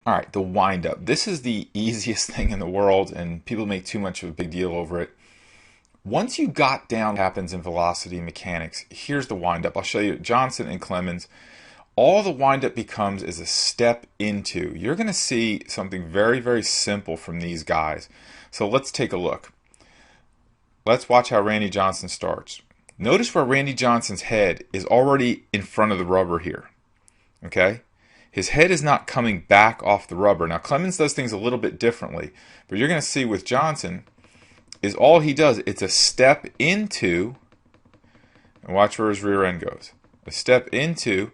All right, the windup. This is the easiest thing in the world, and people make too much of a big deal over it. Once you got down what happens in velocity mechanics, here's the windup. I'll show you Johnson and Clemens. All the windup becomes is a step into. You're going to see something very, very simple from these guys. So let's take a look. Let's watch how Randy Johnson starts. Notice where Randy Johnson's head is already in front of the rubber here. Okay? His head is not coming back off the rubber. Now Clemens does things a little bit differently, but you're going to see with Johnson is all he does, it's a step into, and watch where his rear end goes. A step into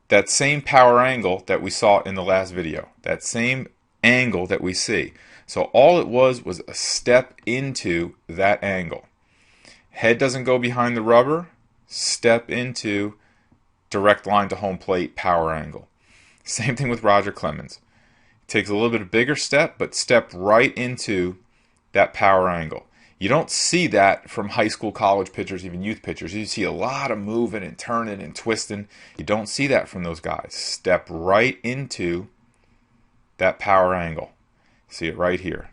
that same power angle that we saw in the last video. That same angle that we see. So all it was a step into that angle. Head doesn't go behind the rubber, step into direct line to home plate power angle. Same thing with Roger Clemens. Takes a little bit of bigger step, but step right into that power angle. You don't see that from high school, college pitchers, even youth pitchers. You see a lot of moving and turning and twisting. You don't see that from those guys. Step right into that power angle. See it right here.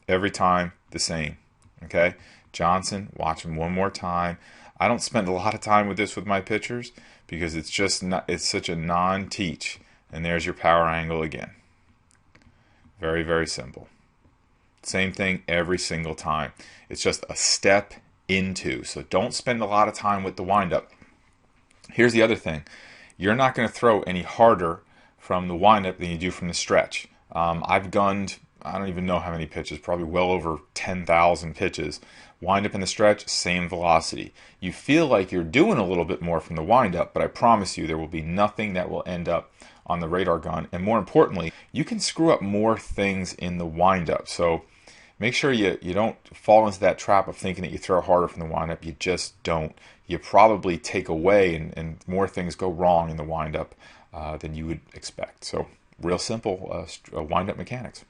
Every time the same. Okay? Johnson, watch him one more time. I don't spend a lot of time with this with my pitchers because it's just not, it's such a non-teach. And there's your power angle again. Very, very simple. Same thing every single time. It's just a step into. So don't spend a lot of time with the windup. Here's the other thing. You're not going to throw any harder from the windup than you do from the stretch. I've gunned, I don't even know how many pitches, probably well over 10,000 pitches. Wind up in the stretch, same velocity. You feel like you're doing a little bit more from the windup, but I promise you there will be nothing that will end up on the radar gun. And more importantly, you can screw up more things in the windup. So make sure you don't fall into that trap of thinking that you throw harder from the windup. You just don't. You probably take away and more things go wrong in the windup than you would expect. So real simple windup mechanics.